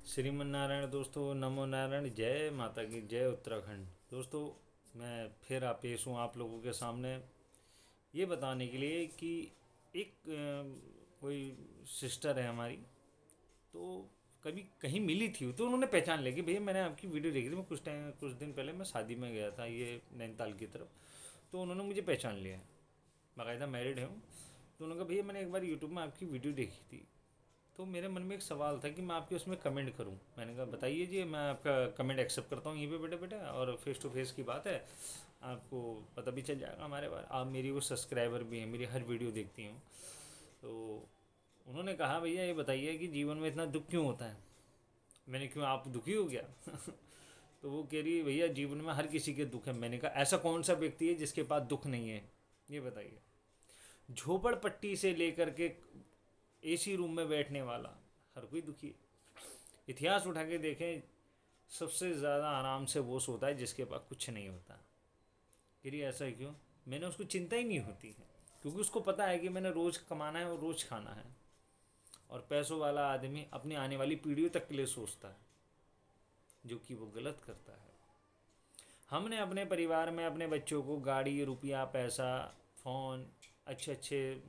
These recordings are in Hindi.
श्रीमन नारायण दोस्तों, नमो नारायण। जय माता की जय उत्तराखंड। दोस्तों, मैं फिर पेश हूँ आप लोगों के सामने ये बताने के लिए कि एक कोई सिस्टर है हमारी, तो कभी कहीं मिली थी तो उन्होंने पहचान लिया कि भैया मैंने आपकी वीडियो देखी थी। मैं कुछ दिन पहले मैं शादी में गया था, ये नैनीताल की तरफ। तो उन्होंने मुझे पहचान लिया है, बाकायदा मैरिड है। तो उन्होंने कहा भैया मैंने एक बार यूट्यूब में आपकी वीडियो देखी थी। तो मेरे मन में एक सवाल था कि मैं आपके उसमें कमेंट करूं। मैंने कहा बताइए जी, मैं आपका कमेंट एक्सेप्ट करता हूँ यहीं पे बेटा बेटा, और फेस टू फेस की बात है, आपको पता भी चल जाएगा हमारे बारे। आप मेरी वो सब्सक्राइबर भी हैं, मेरी हर वीडियो देखती हूँ। तो उन्होंने कहा भैया ये बताइए कि जीवन में इतना दुख क्यों होता है। मैंने क्यों, आप दुखी हो गया? तो वो कह रही भैया जीवन में हर किसी के दुख है। मैंने कहा ऐसा कौन सा व्यक्ति है जिसके पास दुख नहीं है, ये बताइए। झोपड़पट्टी से लेकर के एसी रूम में बैठने वाला हर कोई दुखी है। इतिहास उठा के देखें, सबसे ज़्यादा आराम से वो सोता है जिसके पास कुछ नहीं होता। फिर ये ऐसा क्यों? मैंने उसको चिंता ही नहीं होती है, क्योंकि उसको पता है कि मैंने रोज़ कमाना है और रोज़ खाना है। और पैसों वाला आदमी अपनी आने वाली पीढ़ियों तक के लिए सोचता है, जो कि वो गलत करता है। हमने अपने परिवार में अपने बच्चों को गाड़ी, रुपया, पैसा, फ़ोन, अच्छे अच्छे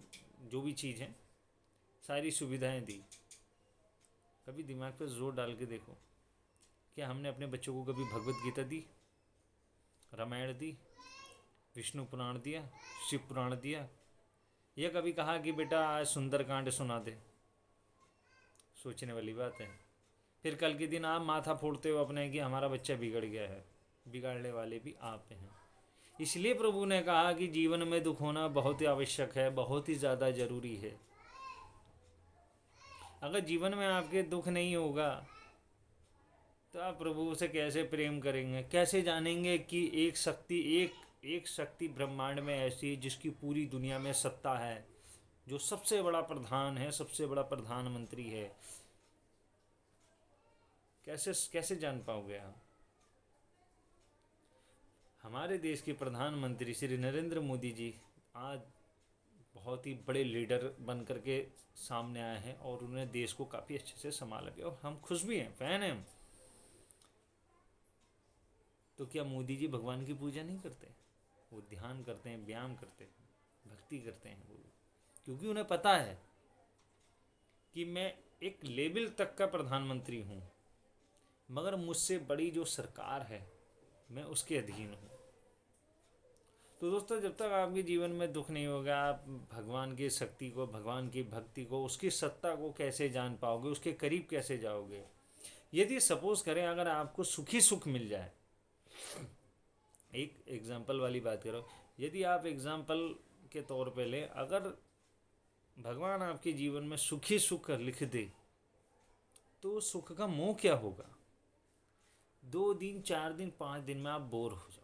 जो भी चीज़ हैं, सारी सुविधाएं दी। कभी दिमाग पर जोर डाल के देखो, क्या हमने अपने बच्चों को कभी भगवत गीता दी, रामायण दी, विष्णु पुराण दिया, शिव पुराण दिया, या कभी कहा कि बेटा आज सुंदरकांड सुना दे? सोचने वाली बात है। फिर कल के दिन आप माथा फोड़ते हो अपने कि हमारा बच्चा बिगड़ गया है। बिगाड़ने वाले भी आप हैं। इसलिए प्रभु ने कहा कि जीवन में दुख होना बहुत ही आवश्यक है, बहुत ही ज़्यादा ज़रूरी है। अगर जीवन में आपके दुख नहीं होगा तो आप प्रभु से कैसे प्रेम करेंगे? कैसे जानेंगे कि एक शक्ति ब्रह्मांड में ऐसी है जिसकी पूरी दुनिया में सत्ता है, जो सबसे बड़ा प्रधान है, सबसे बड़ा प्रधानमंत्री है? कैसे कैसे जान पाओगे आप? हमारे देश के प्रधानमंत्री श्री नरेंद्र मोदी जी आज बहुत ही बड़े लीडर बन करके सामने आए हैं, और उन्होंने देश को काफ़ी अच्छे से संभाला भी, और हम खुश भी हैं, फ़ैन हैं हम। तो क्या मोदी जी भगवान की पूजा नहीं करते? वो ध्यान करते हैं, व्यायाम करते हैं, भक्ति करते हैं वो, क्योंकि उन्हें पता है कि मैं एक लेवल तक का प्रधानमंत्री हूँ, मगर मुझसे बड़ी जो सरकार है मैं उसके अधीन हूँ। तो दोस्तों, जब तक आपके जीवन में दुख नहीं होगा, आप भगवान की शक्ति को, भगवान की भक्ति को, उसकी सत्ता को कैसे जान पाओगे? उसके करीब कैसे जाओगे? यदि सपोज करें अगर आपको सुखी सुख मिल जाए, एक एग्जाम्पल वाली बात करो, यदि आप एग्जाम्पल के तौर पे ले, अगर भगवान आपके जीवन में सुखी सुख लिख दे, तो सुख का मोह क्या होगा? 2 दिन, 4 दिन, 5 दिन में आप बोर हो जाओ।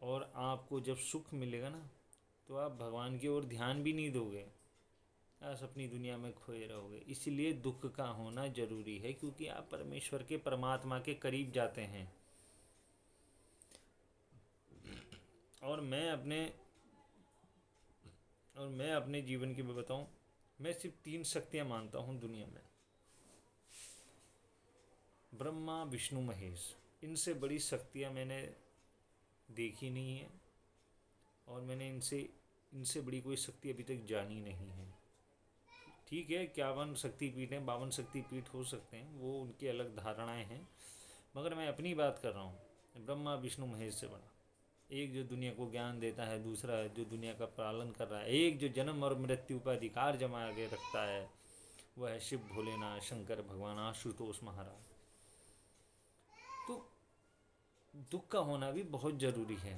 और आपको जब सुख मिलेगा ना, तो आप भगवान की ओर ध्यान भी नहीं दोगे, बस अपनी दुनिया में खोए रहोगे। इसलिए दुख का होना जरूरी है, क्योंकि आप परमेश्वर के, परमात्मा के करीब जाते हैं। और मैं अपने जीवन की बताऊं, मैं सिर्फ 3 शक्तियां मानता हूं दुनिया में: ब्रह्मा, विष्णु, महेश। इनसे बड़ी शक्तियां मैंने देखी नहीं है, और मैंने इनसे बड़ी कोई शक्ति अभी तक जानी नहीं है। ठीक है, 51 शक्तिपीठ हैं, 52 शक्तिपीठ हो सकते हैं, वो उनकी अलग धारणाएं हैं, मगर मैं अपनी बात कर रहा हूँ। ब्रह्मा, विष्णु, महेश से बड़ा एक जो दुनिया को ज्ञान देता है, दूसरा है जो दुनिया का पालन कर रहा है, एक जो जन्म और मृत्यु का अधिकार जमा के रखता है, वह है शिव भोलेनाथ, शंकर भगवान, आशुतोष महाराज। तो दुख का होना भी बहुत ज़रूरी है।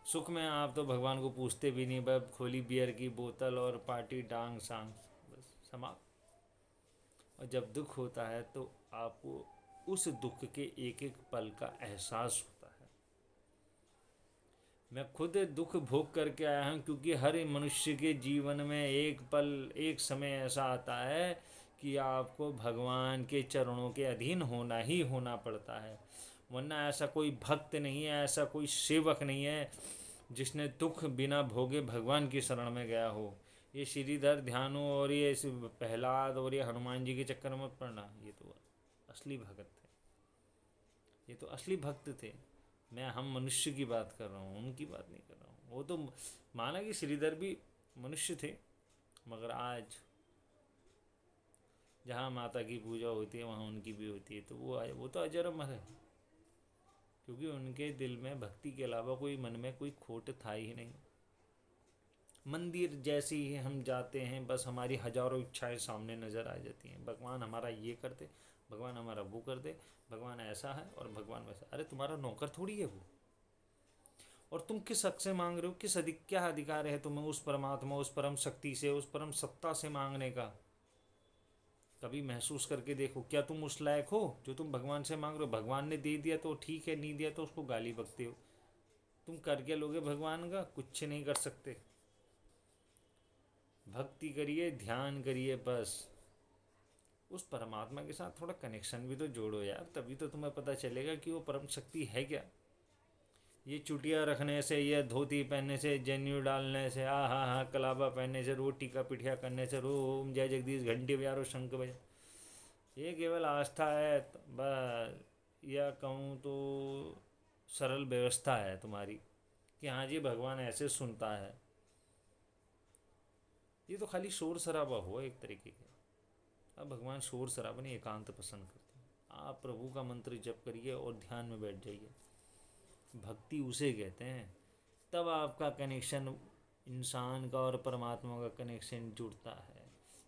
सुख में आप तो भगवान को पूछते भी नहीं, बस खोली बियर की बोतल और पार्टी, डांग सांग, बस समाप्त। और जब दुख होता है तो आपको उस दुख के एक एक पल का एहसास होता है। मैं खुद दुख भोग करके आया हूँ, क्योंकि हर मनुष्य के जीवन में एक पल, एक समय ऐसा आता है कि आपको भगवान के चरणों के अधीन होना ही होना पड़ता है। वरना ऐसा कोई भक्त नहीं है, ऐसा कोई सेवक नहीं है जिसने दुख बिना भोगे भगवान की शरण में गया हो। ये श्रीधर ध्यानु और ये प्रहलाद और ये हनुमान जी के चक्कर में मत पड़ना। ये तो असली भगत थे, ये तो असली भक्त थे। हम मनुष्य की बात कर रहा हूँ, उनकी बात नहीं कर रहा हूँ। वो तो माना कि श्रीधर भी मनुष्य थे, मगर आज जहाँ माता की पूजा होती है वहाँ उनकी भी होती है, तो वो तो अजर अमर है, क्योंकि उनके दिल में भक्ति के अलावा कोई मन में कोई खोट था ही नहीं। मंदिर जैसे ही हम जाते हैं बस हमारी हजारों इच्छाएं सामने नज़र आ जाती हैं। भगवान हमारा ये कर दे, भगवान हमारा वो कर दे, भगवान ऐसा है और भगवान वैसा। अरे तुम्हारा नौकर थोड़ी है वो, और तुम किस हक से मांग रहे हो? क्या अधिकार है तुम्हें उस परमात्मा, उस परम शक्ति से, उस परम सत्ता से मांगने का? कभी महसूस करके देखो, क्या तुम उस लायक हो जो तुम भगवान से मांग रहे हो? भगवान ने दे दिया तो ठीक है, नहीं दिया तो उसको गाली बकते हो। तुम कर क्या लोगे भगवान का? कुछ नहीं कर सकते। भक्ति करिए, ध्यान करिए, बस उस परमात्मा के साथ थोड़ा कनेक्शन भी तो जोड़ो यार, तभी तो तुम्हें पता चलेगा कि वो परम शक्ति है क्या। ये चुटिया रखने से, ये धोती पहनने से, जनेऊ डालने से, हाँ कलाबा पहनने से, रोज टीका पिठिया करने से, रोम जय जगदीश घंटे बजारो शंख बजा, ये केवल आस्था है बस, या कहूँ तो सरल व्यवस्था है तुम्हारी कि हाँ जी भगवान ऐसे सुनता है। ये तो खाली शोर शराबा हुआ एक तरीके का। अब भगवान शोर शराबा नहीं, एकांत पसंद करते हैं। आप प्रभु का मंत्र जप करिए और ध्यान में बैठ जाइए, भक्ति उसे कहते हैं। तब आपका कनेक्शन इंसान का और परमात्मा का कनेक्शन जुड़ता है,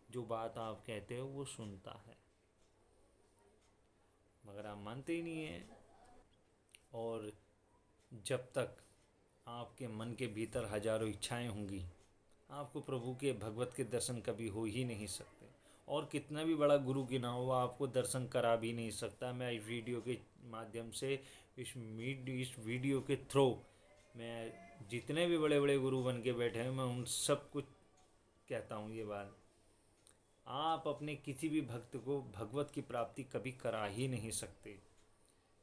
जो बात आप कहते हो वो सुनता है, मगर आप मानते ही नहीं हैं। और जब तक आपके मन के भीतर हजारों इच्छाएं होंगी, आपको प्रभु के भगवत के दर्शन कभी हो ही नहीं सकते। और कितना भी बड़ा गुरु की ना हो, आपको दर्शन करा भी नहीं सकता। मैं इस वीडियो के माध्यम से, इस वीडियो के थ्रू मैं जितने भी बड़े बड़े गुरु बन के बैठे हैं, मैं उन सब कुछ कहता हूँ ये बात, आप अपने किसी भी भक्त को भगवत की प्राप्ति कभी करा ही नहीं सकते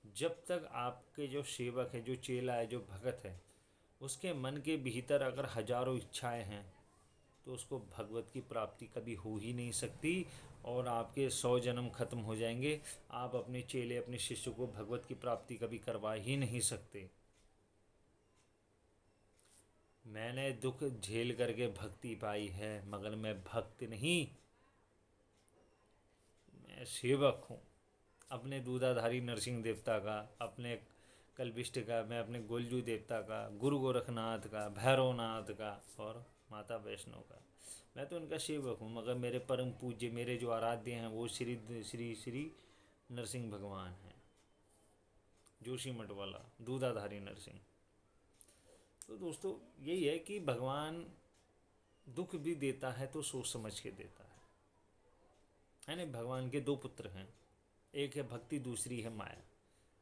जब तक आपके जो सेवक है, जो चेला है, जो भगत है, उसके मन के भीतर अगर हजारों इच्छाएं हैं तो उसको भगवत की प्राप्ति कभी हो ही नहीं सकती। और आपके 100 जन्म खत्म हो जाएंगे, आप अपने चेले, अपने शिष्य को भगवत की प्राप्ति कभी करवा ही नहीं सकते। मैंने दुख झेल करके भक्ति पाई है, मगर मैं भक्त नहीं, मैं सेवक हूँ अपने दूधाधारी नरसिंह देवता का, अपने कल्पिष्ट का, मैं अपने गोलजू देवता का, गुरु गोरखनाथ का, भैरवनाथ का और माता वैष्णो का। मैं तो उनका सेवक हूँ, मगर मेरे परम पूज्य, मेरे जो आराध्य हैं वो श्री श्री श्री नरसिंह भगवान हैं, जोशी मठ वाला दूधाधारी नरसिंह। तो दोस्तों यही है कि भगवान दुख भी देता है तो सोच समझ के देता है ना। भगवान के 2 पुत्र हैं, एक है भक्ति, दूसरी है माया।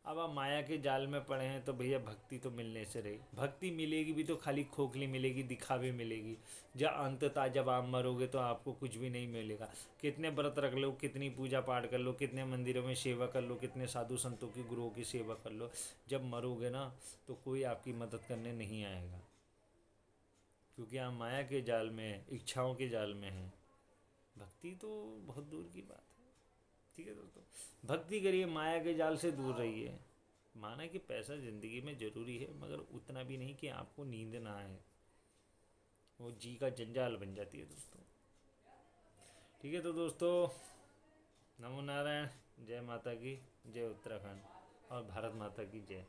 अब आप माया के जाल में पड़े हैं तो भैया भक्ति तो मिलने से रही। भक्ति मिलेगी भी तो खाली खोखली मिलेगी, दिखावे मिलेगी। जब अंततः जब आप मरोगे तो आपको कुछ भी नहीं मिलेगा। कितने व्रत रख लो, कितनी पूजा पाठ कर लो, कितने मंदिरों में सेवा कर लो, कितने साधु संतों की, गुरुओं की सेवा कर लो, जब मरोगे ना तो कोई आपकी मदद करने नहीं आएगा, क्योंकि आप माया के जाल में, इच्छाओं के जाल में हैं। भक्ति तो बहुत दूर की बात है। ठीक है दोस्तों, भक्ति करिए, माया के जाल से दूर रहिए। माना कि पैसा ज़िंदगी में ज़रूरी है, मगर उतना भी नहीं कि आपको नींद ना आए, वो जी का जंजाल बन जाती है दोस्तों। ठीक है तो दोस्तों, नमो नारायण, जय माता की, जय उत्तराखंड और भारत माता की जय।